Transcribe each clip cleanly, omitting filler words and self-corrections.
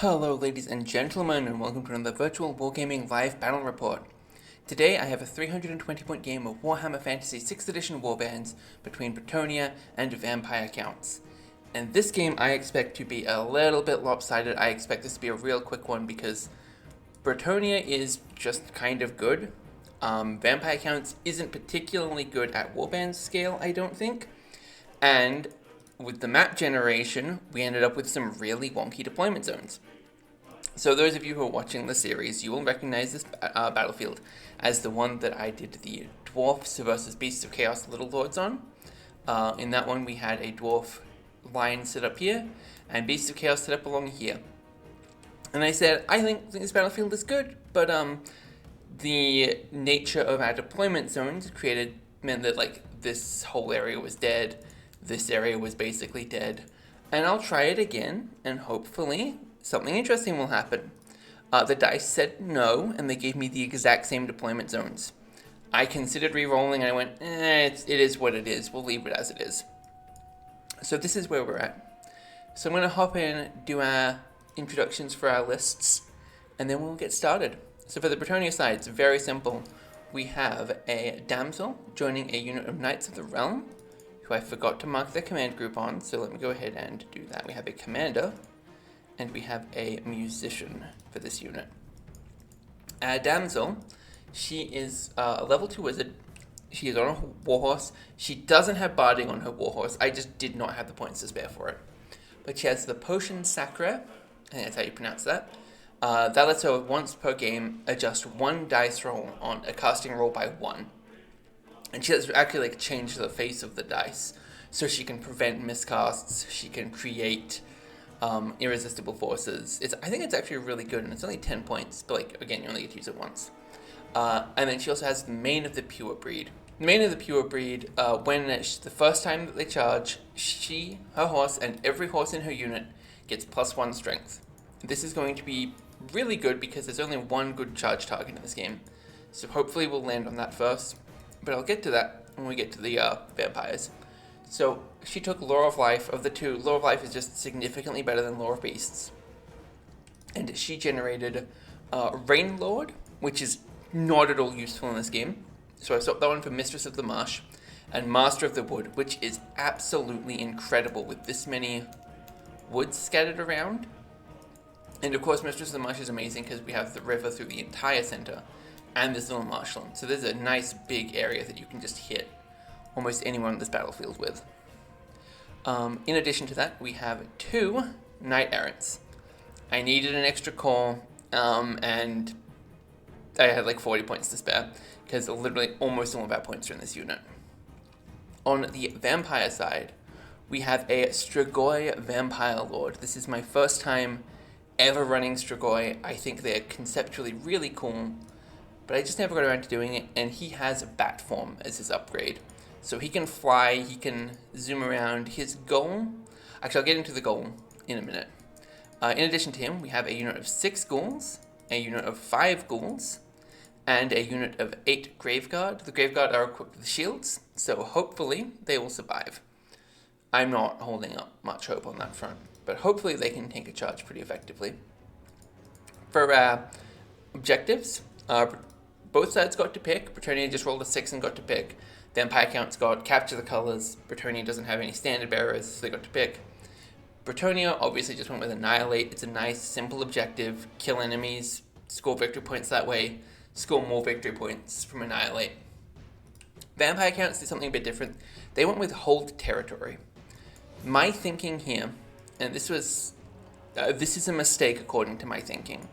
Hello ladies and gentlemen, and welcome to another virtual wargaming live battle report. Today I have a 320 point game of Warhammer Fantasy 6th edition Warbands between Bretonnia and Vampire Counts. And this game I expect to be a little bit lopsided. I expect this to be a real quick one because Bretonnia is just kind of good. Vampire Counts isn't particularly good at Warbands scale, I don't think. And with the map generation, we ended up with some really wonky deployment zones. So those of you who are watching the series, you will recognize this battlefield as the one that I did the Dwarfs versus Beasts of Chaos Little Lords on. In that one we had a Dwarf line set up here, and Beasts of Chaos set up along here. And I said, I think this battlefield is good, but the nature of our deployment zones meant that like this whole area was dead. This area was basically dead, and I'll try it again, and hopefully something interesting will happen. The dice said no, and they gave me the exact same deployment zones. I considered re-rolling, and I went, it is what it is. We'll leave it as it is. So this is where we're at. So I'm going to hop in, do our introductions for our lists, and then we'll get started. So for the Bretonnia side, it's very simple. We have a damsel joining a unit of Knights of the Realm, who I forgot to mark their command group on, so let me go ahead and do that. We have a commander, and we have a musician for this unit. Our damsel, she is a level 2 wizard. She is on a warhorse. She doesn't have barding on her warhorse. I just did not have the points to spare for it. But she has the potion sacre, I think that's how you pronounce that. That lets her once per game adjust one dice roll on a casting roll by 1. And she does actually change the face of the dice, so she can prevent miscasts. She can create irresistible forces. I think it's actually really good, and it's only 10 points. But again, you only get to use it once. And then she also has the Mane of the Pure Breed. The Mane of the Pure Breed, when the first time that they charge, her horse, and every horse in her unit gets +1 strength. This is going to be really good because there's only one good charge target in this game. So hopefully we'll land on that first. But I'll get to that when we get to the vampires. So she took Lore of Life. Of the two, Lore of Life is just significantly better than Lore of Beasts. And she generated Rain Lord, which is not at all useful in this game. So I swapped that one for Mistress of the Marsh and Master of the Wood, which is absolutely incredible with this many woods scattered around. And of course, Mistress of the Marsh is amazing because we have the river through the entire center. And this little marshland. So there's a nice big area that you can just hit almost anyone on this battlefield with. In addition to that, we have 2 Knight Errants. I needed an extra call, and I had like 40 points to spare, because literally almost all of our points are in this unit. On the Vampire side, we have a Strigoi Vampire Lord. This is my first time ever running Strigoi. I think they're conceptually really cool, but I just never got around to doing it, and he has Bat Form as his upgrade. So he can fly, he can zoom around. His goal, actually I'll get into the goal in a minute. In addition to him, we have a unit of 6 ghouls, a unit of 5 ghouls, and a unit of 8 Graveguard. The Graveguard are equipped with shields, so hopefully they will survive. I'm not holding up much hope on that front, but hopefully they can take a charge pretty effectively. For objectives, both sides got to pick. Bretonnia just rolled a 6 and got to pick. Vampire Counts got Capture the Colors. Bretonnia doesn't have any standard bearers, so they got to pick. Bretonnia obviously just went with Annihilate. It's a nice, simple objective. Kill enemies, score victory points that way, score more victory points from Annihilate. Vampire Counts did something a bit different. They went with Hold Territory. My thinking here, and this is a mistake according to my thinking.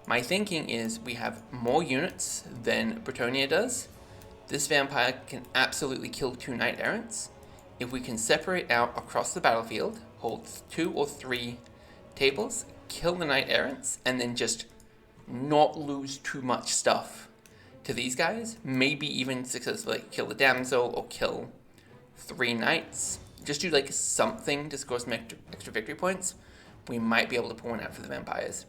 My thinking is we have more units than Bretonnia does. This vampire can absolutely kill 2 Knight Errants. If we can separate out across the battlefield, hold 2 or 3 tables, kill the Knight Errants, and then just not lose too much stuff to these guys, maybe even successfully kill the damsel or kill 3 knights, just do like something to score some extra victory points, we might be able to pull one out for the vampires.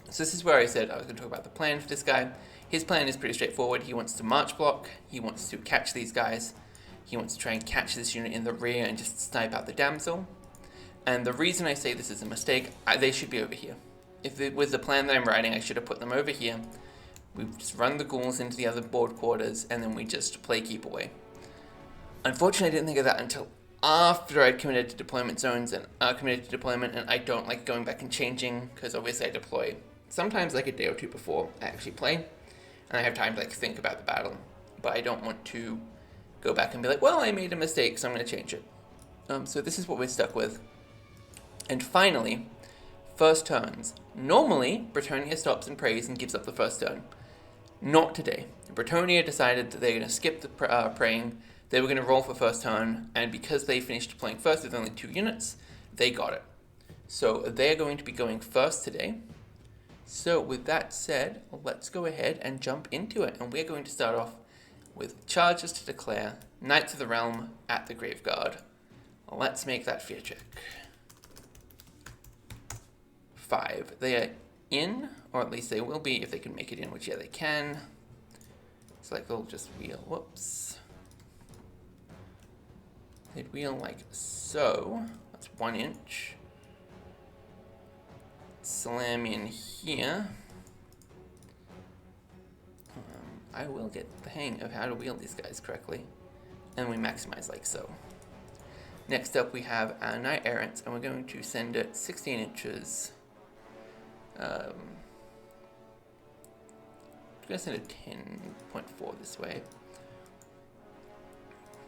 So this is where I said I was going to talk about the plan for this guy. His plan is pretty straightforward. He wants to march block, he wants to catch these guys, he wants to try and catch this unit in the rear and just snipe out the damsel. And the reason I say this is a mistake, they should be over here. If it was the plan that I'm writing, I should have put them over here. We just run the ghouls into the other board quarters, and then we just play keep away. Unfortunately, I didn't think of that until after I'd committed to deployment zones and committed to deployment, and I don't like going back and changing, because obviously I deploy sometimes like a day or two before I actually play, and I have time to like think about the battle, but I don't want to go back and be like, well, I made a mistake, so I'm going to change it. So this is what we're stuck with. And finally, first turns. Normally, Bretonnia stops and prays and gives up the first turn. Not today. Bretonnia decided that they're going to skip the praying. They were going to roll for first turn, and because they finished playing first with only 2 units, they got it. So they're going to be going first today. So with that said, let's go ahead and jump into it, and we're going to start off with charges to declare, Knights of the Realm at the Graveguard. Let's make that fear check. 5. They are in, or at least they will be if they can make it in, which yeah, they can. So like they'll just wheel, whoops. They'd wheel like so. That's 1 inch. Slam in here. I will get the hang of how to wheel these guys correctly. And we maximize like so. Next up we have our Knight Errant, and we're going to send it 16 inches. I'm going to send it 10.4 this way.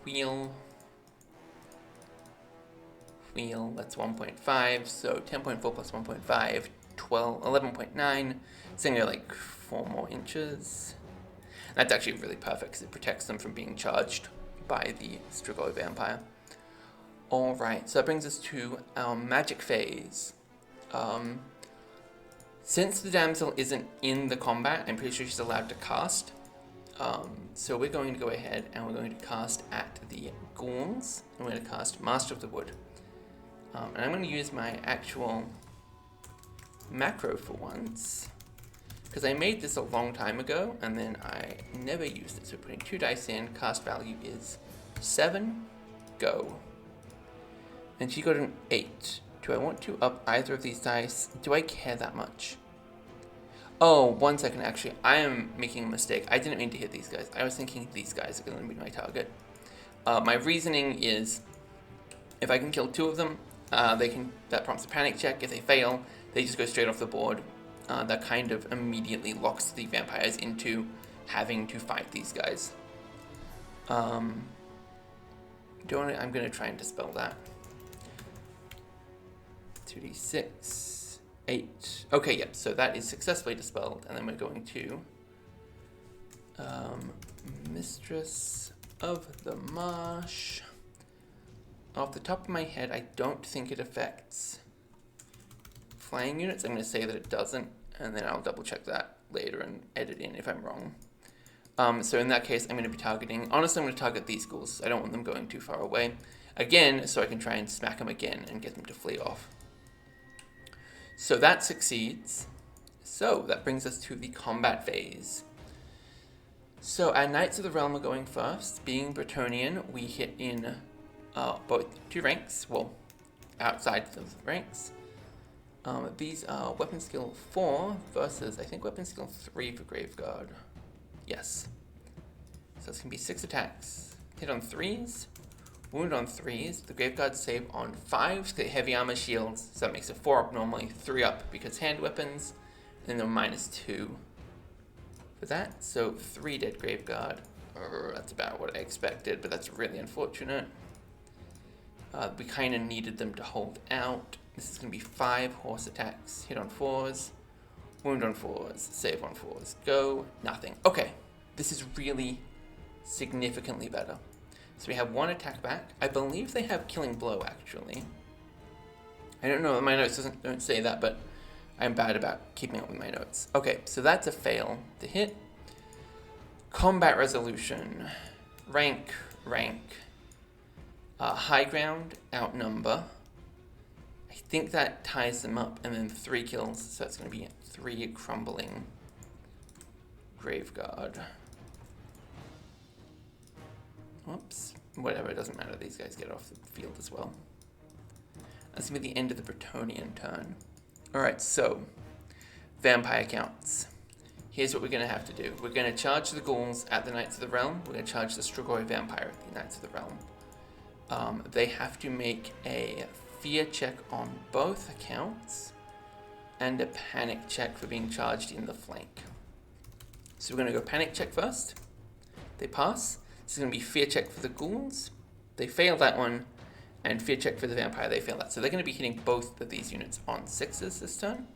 Wheel, that's 1.5, so 10.4 plus 1.5, 11.9, sending it like 4 more inches. That's actually really perfect because it protects them from being charged by the Strigoi Vampire. Alright, so that brings us to our magic phase. Since the damsel isn't in the combat, I'm pretty sure she's allowed to cast. So we're going to go ahead and we're going to cast at the ghouls. I'm going to cast Master of the Wood. And I'm going to use my actual macro for once, because I made this a long time ago and then I never used it. So putting 2 dice in, cast value is 7, go. And she got an 8. Do I want to up either of these dice? Do I care that much? Oh, 1 second, actually, I am making a mistake. I didn't mean to hit these guys. I was thinking these guys are going to be my target. My reasoning is, if I can kill 2 of them, that prompts a panic check. If they fail, they just go straight off the board. That kind of immediately locks the vampires into having to fight these guys. I'm going to try and dispel that. 2d6, 8. Okay, yep, so that is successfully dispelled, and then we're going to Mistress of the Marsh. Off the top of my head, I don't think it affects flying units. I'm going to say that it doesn't, and then I'll double check that later and edit in if I'm wrong. So in that case, I'm going to be targeting, honestly, I'm going to target these ghouls. I don't want them going too far away. Again, so I can try and smack them again and get them to flee off. So that succeeds. So that brings us to the combat phase. So our Knights of the Realm are going first. Being Bretonnian, we hit in both 2 ranks, well, outside the ranks. These are weapon skill 4 versus, I think, weapon skill 3 for Graveguard. Yes. So it's going to be 6 attacks. Hit on 3s, wound on 3s. The Graveguard save on 5s, get heavy armor shields, so that makes it 4 up normally, 3 up because hand weapons, and then -2 for that. So 3 dead Graveguard. That's about what I expected, but that's really unfortunate. We kind of needed them to hold out. This is going to be 5 horse attacks. Hit on 4s, wound on 4s, save on 4s. Go, nothing. Okay, this is really significantly better. So we have 1 attack back. I believe they have Killing Blow, actually. I don't know, my notes don't say that, but I'm bad about keeping up with my notes. Okay, so that's a fail to hit. Combat resolution. Rank. High ground, outnumber. I think that ties them up, and then 3 kills, so it's going to be 3 crumbling Graveguard. Whoops. Whatever, it doesn't matter. These guys get off the field as well. That's going to be the end of the Bretonnian turn. Alright, so Vampire Counts. Here's what we're going to have to do. We're going to charge the ghouls at the Knights of the Realm. We're going to charge the Strigoi Vampire at the Knights of the Realm. They have to make a fear check on both accounts and a panic check for being charged in the flank. So we're going to go panic check first. They pass. This is going to be fear check for the ghouls. They fail that one. And fear check for the vampire, they fail that. So they're going to be hitting both of these units on 6s this turn.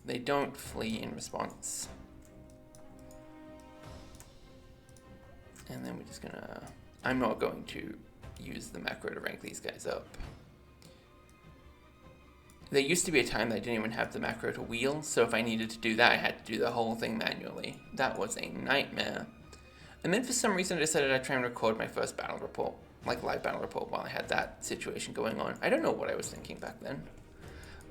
They don't flee in response. And then we're just going to... I'm not going to use the macro to rank these guys up. There used to be a time that I didn't even have the macro to wheel, so if I needed to do that, I had to do the whole thing manually. That was a nightmare. And then for some reason I decided I'd try and record my first battle report, like live battle report, while I had that situation going on. I don't know what I was thinking back then.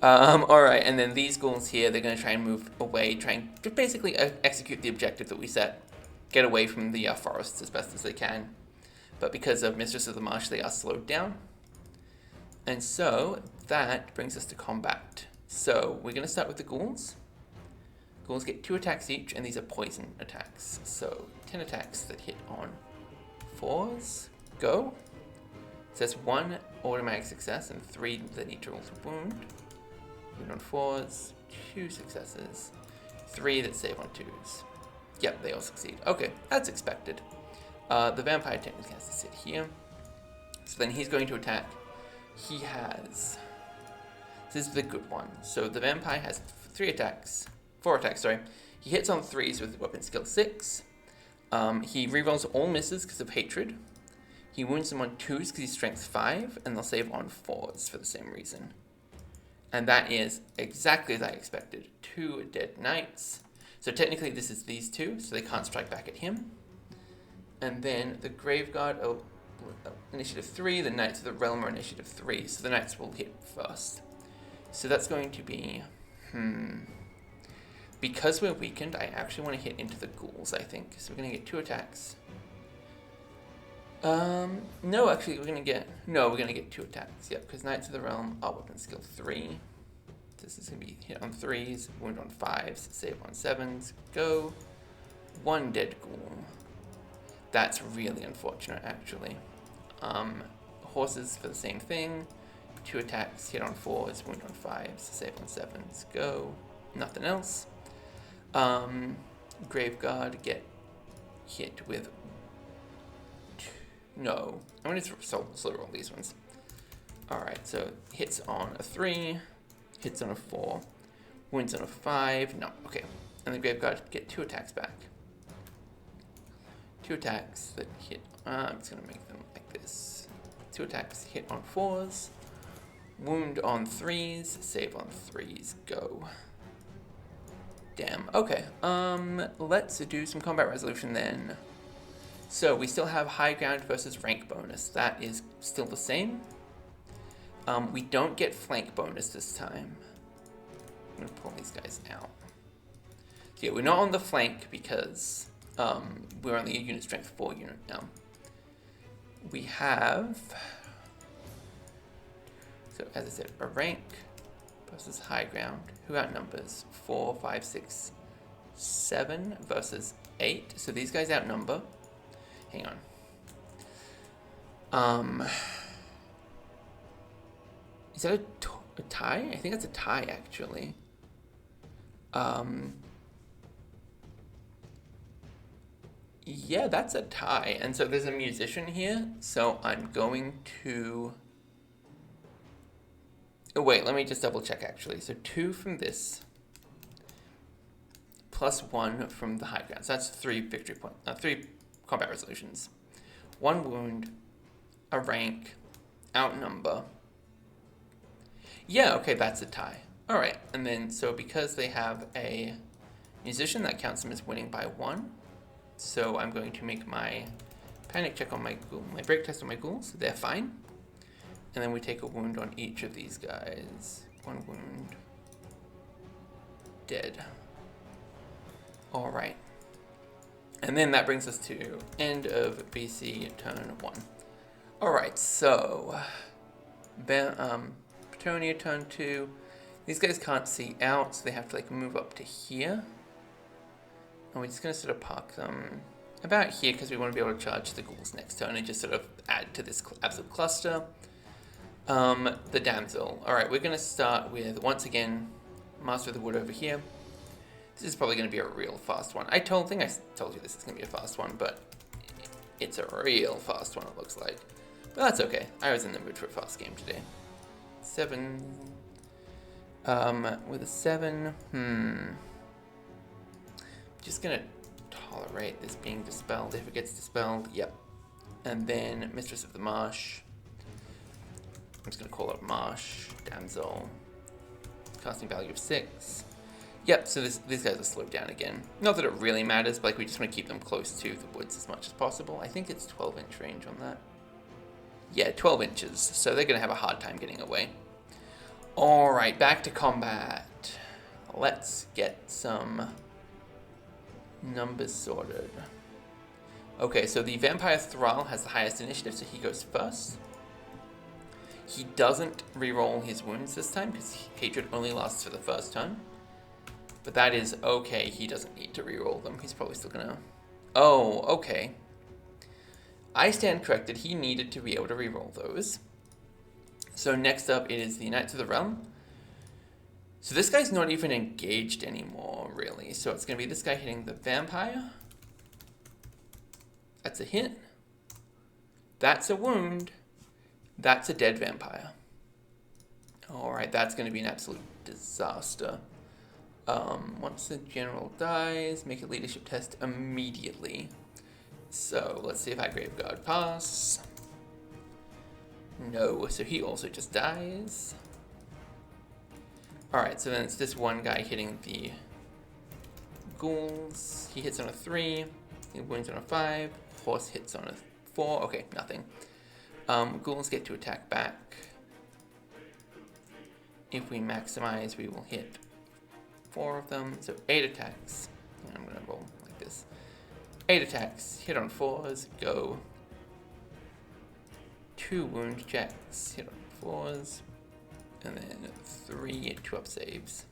Alright, and then these ghouls here, they're going to try and move away, try and just basically execute the objective that we set. Get away from the forests as best as they can. But because of Mistress of the Marsh, they are slowed down. And so, that brings us to combat. So, we're going to start with the ghouls. Ghouls get 2 attacks each, and these are poison attacks. So, 10 attacks that hit on 4s. Go. It says 1 automatic success and 3 that need to roll to wound. Wound on 4s, 2 successes, 3 that save on 2s. Yep, they all succeed. Okay, that's expected. The vampire technically has to sit here. So then he's going to attack. He has... This is the good one. So the vampire has 4 attacks, sorry. He hits on 3s with weapon skill 6. He rerolls all misses because of hatred. He wounds them on 2s because he's strength 5, and they'll save on 4s for the same reason. And that is exactly as I expected. 2 dead knights. So technically this is these 2, so they can't strike back at him. And then the Graveguard, initiative 3, the Knights of the Realm are initiative 3, so the Knights will hit first. So that's going to be, because we're weakened, I actually want to hit into the ghouls, I think. So we're going to get 2 attacks. No, actually, we're going to get 2 attacks, yep, because Knights of the Realm are weapon skill 3. This is going to be hit on 3s, wound on 5s, save on 7s, go. 1 dead ghoul. That's really unfortunate, actually. Horses for the same thing. 2 attacks, hit on 4s, wound on 5s, save on 7s, go. Nothing else. Graveguard get hit with... No. I'm going to slow roll these ones. Alright, so hits on a 3, hits on a 4, wounds on a 5, no, okay. And the Graveguard get 2 attacks back. 2 attacks that hit, I'm just going to make them like this. 2 attacks hit on 4s, wound on 3s, save on 3s, go. Damn, okay. Let's do some combat resolution then. So we still have high ground versus rank bonus. That is still the same. We don't get flank bonus this time. I'm going to pull these guys out. So yeah, we're not on the flank because we're only a unit strength 4 unit now. We have, so as I said, a rank versus high ground. Who outnumbers? 4, 5, 6, 7 versus 8. So these guys outnumber. Hang on. Is that a tie? I think that's a tie, actually. Yeah, that's a tie. And so there's a musician here, so I'm going to... Oh, wait, let me just double check, actually. So 2 from this, plus 1 from the high ground. So that's 3 victory points, 3 combat resolutions. 1 wound, a rank, outnumber. Yeah, okay, that's a tie. Alright, and then, so because they have a musician, that counts them as winning by 1. So I'm going to make my panic check on my ghoul, my break test on my ghouls. They're fine. And then we take a wound on each of these guys. 1 wound. Dead. Alright. And then that brings us to end of BC turn 1. Alright, so Bretonnia turn 2. These guys can't see out, so they have to like move up to here. And we're just going to sort of park them about here because we want to be able to charge the ghouls next turn and just sort of add to this absolute cluster. The damsel. Alright, we're going to start with, once again, Master of the Wood over here. This is probably going to be a real fast one. I told you this is going to be a fast one, but it's a real fast one, it looks like. But that's okay. I was in the mood for a fast game today. 7. With a 7, just gonna tolerate this being dispelled if it gets dispelled. Yep. And then Mistress of the Marsh. I'm just gonna call it Marsh. Damsel. Casting value of 6. Yep, so these guys are slowed down again. Not that it really matters, but like we just want to keep them close to the woods as much as possible. I think it's 12-inch range on that. Yeah, 12 inches, so they're gonna have a hard time getting away. Alright, back to combat. Let's get some numbers sorted. Okay, so the Vampire Thrall has the highest initiative, so he goes first. He doesn't reroll his wounds this time, because Hatred only lasts for the first turn. But that is okay, he doesn't need to reroll them. He's probably still gonna... Oh, okay. I stand corrected, he needed to be able to reroll those. So next up is the Knights of the Realm. So this guy's not even engaged anymore, really. So it's going to be this guy hitting the Vampire. That's a hit. That's a wound. That's a dead Vampire. Alright, that's going to be an absolute disaster. Once the General dies, make a leadership test immediately. So let's see if I Graveguard pass. No, so he also just dies. Alright, so then it's this one guy hitting the ghouls. He hits on a 3, he wounds on a 5, horse hits on a 4, okay, nothing. Ghouls get to attack back. If we maximize, we will hit 4 of them, so 8 attacks. And I'm gonna roll like this. 8 attacks, hit on 4s, go. 2 wound checks, hit on 4s, and then 3 2-up saves.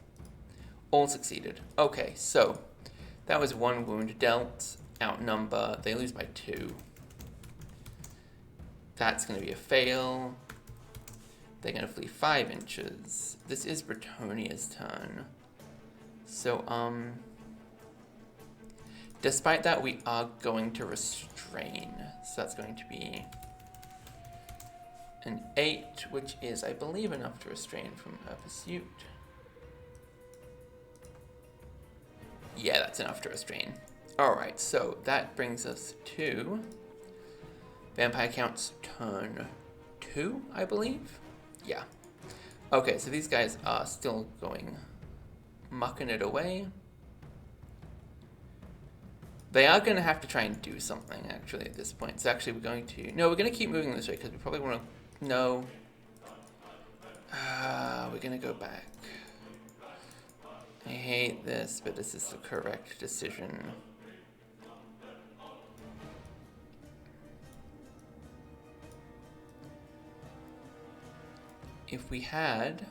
All succeeded. Okay, so that was 1 wound dealt, outnumber, they lose by 2. That's going to be a fail. They're going to flee 5 inches. This is Bretonnia's turn. So, despite that, we are going to restrain. So that's going to be an 8, which is, I believe, enough to restrain from her pursuit. Yeah, that's enough to restrain. Alright, so that brings us to Vampire Counts turn 2, I believe? Yeah. Okay, so these guys are still mucking it away. They are going to have to try and do something, actually, at this point. So actually, we're going to keep moving this way, because we probably want to, no. We're going to go back. I hate this, but this is the correct decision. If we had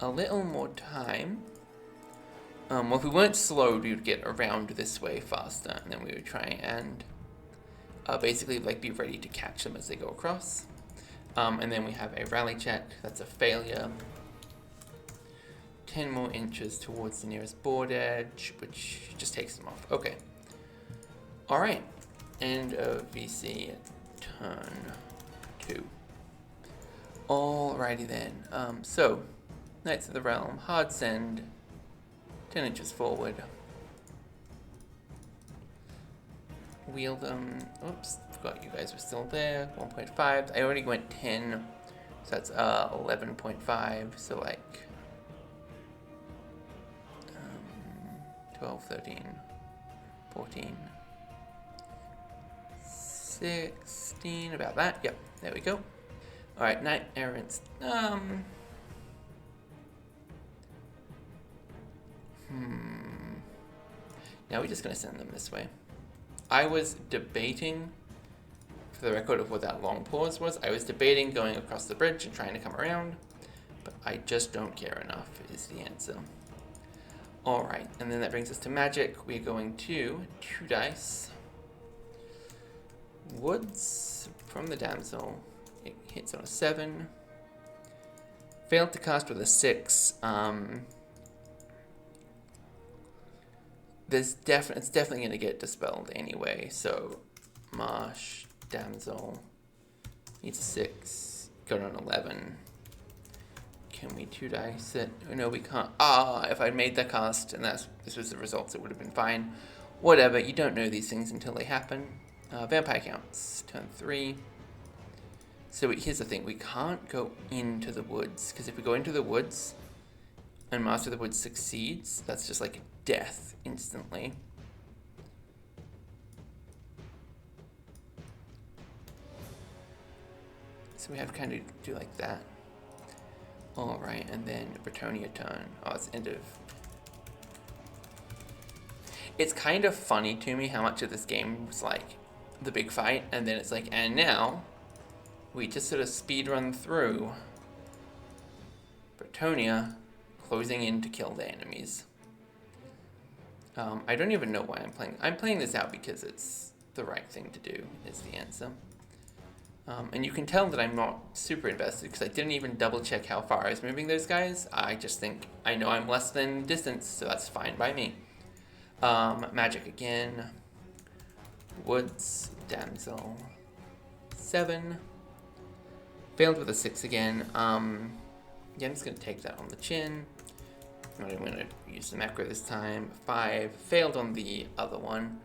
a little more time, well, if we weren't slowed, we would get around this way faster, and then we would try and basically like be ready to catch them as they go across. And then we have a rally check. That's a failure. 10 more inches towards the nearest board edge, which just takes them off. Okay. All right. End of VC turn 2. Alrighty then. So, Knights of the Realm, hard send, 10 inches forward. Wheel them. Oops, forgot you guys were still there. 1.5. I already went 10, so that's 11.5. So like 12, 13, 14, 16. About that. Yep. There we go. Alright, Knight Errants. Now we're just gonna send them this way. I was debating for the record of what that long pause was. I was debating going across the bridge and trying to come around, but I just don't care enough is the answer. Alright, and then that brings us to magic. We're going to 2 dice. Woods from the damsel. It hits on a 7. Failed to cast with a 6. It's definitely going to get dispelled anyway. So, Marsh, damsel, needs a 6. Got an 11. Can we 2 dice it? No, we can't. If I'd made the cast and this was the results, it would have been fine. Whatever, you don't know these things until they happen. Vampire Counts, turn 3. So here's the thing, we can't go into the woods, because if we go into the woods and Master of the Woods succeeds, that's just like death instantly. So we have to kind of do like that. Alright, and then Bretonnia turn. It's end of... It's kind of funny to me how much of this game was like the big fight, and then it's like, and now we just sort of speed run through Bretonnia closing in to kill the enemies. I don't even know why I'm playing. I'm playing this out because it's the right thing to do, is the answer. And you can tell that I'm not super invested because I didn't even double check how far I was moving those guys. I just think I know I'm less than distance, so that's fine by me. Magic again. Woods, damsel, 7. Failed with a 6 again. Yeah, I'm just going to take that on the chin. I'm not even going to use the macro this time. 5. Failed on the other one.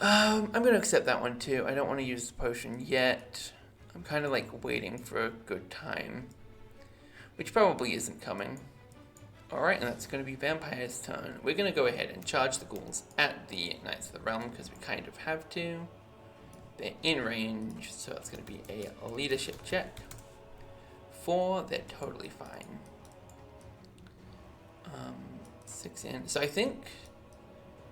I'm going to accept that one too. I don't want to use the potion yet. I'm kind of like waiting for a good time, which probably isn't coming. Alright, and that's going to be Vampire's turn. We're going to go ahead and charge the ghouls at the Knights of the Realm because we kind of have to. They're in range, so it's going to be a leadership check. 4, they're totally fine. 6 in. So I think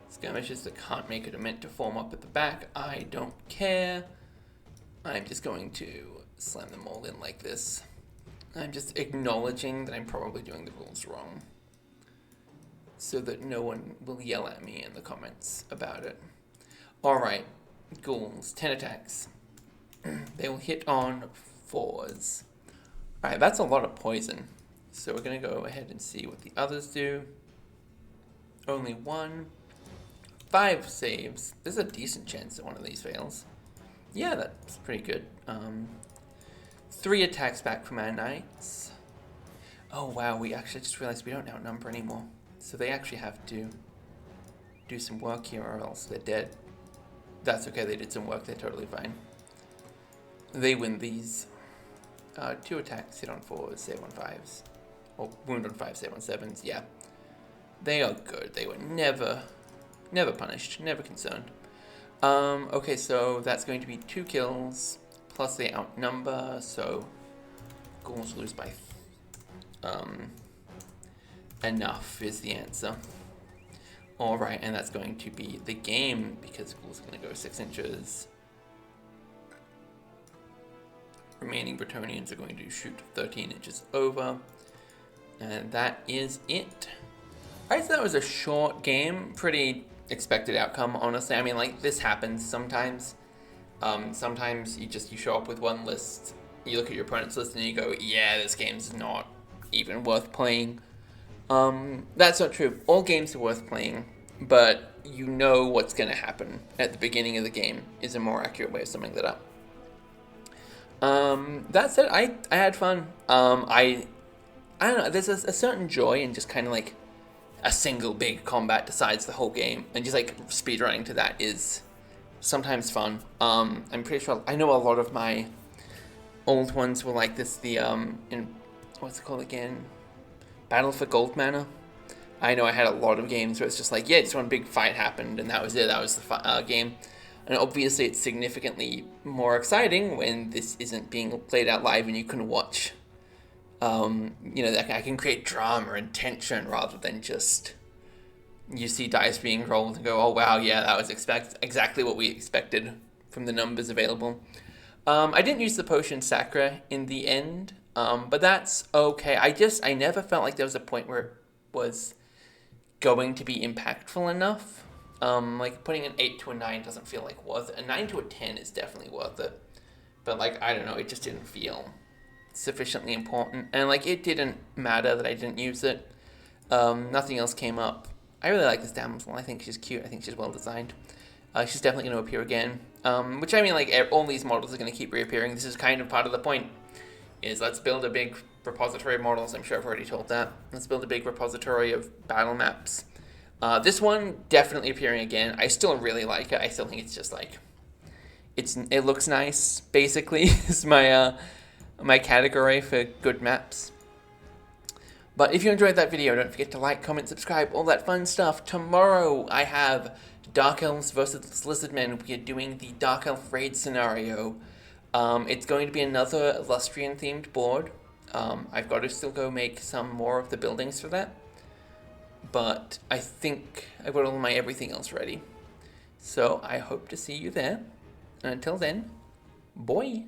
skirmishes that can't make it are meant to form up at the back. I don't care. I'm just going to slam them all in like this. I'm just acknowledging that I'm probably doing the rules wrong, so that no one will yell at me in the comments about it. Alright, ghouls, 10 attacks. They will hit on 4s. Alright, that's a lot of poison. So we're going to go ahead and see what the others do. Only 1. 5 saves. There's a decent chance that one of these fails. Yeah, that's pretty good. 3 attacks back from our knights. Oh wow, we actually just realized we don't outnumber anymore. So they actually have to do some work here or else they're dead. That's okay, they did some work, they're totally fine. They win these. 2 attacks, hit on 4s, save on 5s. Oh, wound on 5s, save on 7s, yeah. They are good, they were never punished, never concerned. Okay, so that's going to be 2 kills, plus they outnumber, so ghouls lose by enough is the answer. Alright, and that's going to be the game, because ghouls are going to go 6 inches. Remaining Bretonnians are going to shoot 13 inches over. And that is it. Alright, so that was a short game. Pretty expected outcome, honestly. I mean, like, this happens sometimes. Sometimes you show up with one list, you look at your opponent's list and you go, yeah, this game's not even worth playing. That's not true. All games are worth playing, but you know what's going to happen at the beginning of the game is a more accurate way of summing that up. That said, I had fun. I don't know, there's a certain joy in just kind of like a single big combat decides the whole game, and just like speedrunning to that is sometimes fun. I'm pretty sure, I know a lot of my old ones were like this, in, what's it called again? Battle for Gold Manor. I know I had a lot of games where it's just like, yeah, just one big fight happened and that was it, that was the game. And obviously it's significantly more exciting when this isn't being played out live and you can watch. You know, I can create drama and tension rather than just you see dice being rolled and go, oh wow, yeah, that was exactly what we expected from the numbers available. I didn't use the potion Sacra in the end, but that's okay. I never felt like there was a point where it was going to be impactful enough. Like putting an 8 to a 9 doesn't feel like worth it. A 9 to a 10 is definitely worth it. But like, I don't know, it just didn't feel sufficiently important. And like, it didn't matter that I didn't use it. Nothing else came up. I really like this damsel. I think she's cute. I think she's well designed. She's definitely going to appear again. Which I mean, like, all these models are going to keep reappearing. This is kind of part of the point. Is let's build a big repository of models. I'm sure I've already told that. Let's build a big repository of battle maps. This one definitely appearing again. I still really like it. I still think it's just like, it looks nice. Basically, is my my category for good maps. But if you enjoyed that video, don't forget to like, comment, subscribe, all that fun stuff. Tomorrow I have Dark Elves versus Lizardmen. We are doing the Dark Elf raid scenario. It's going to be another Illustrian themed board. I've got to still go make some more of the buildings for that. But I think I've got all my everything else ready. So I hope to see you there. And until then, boy.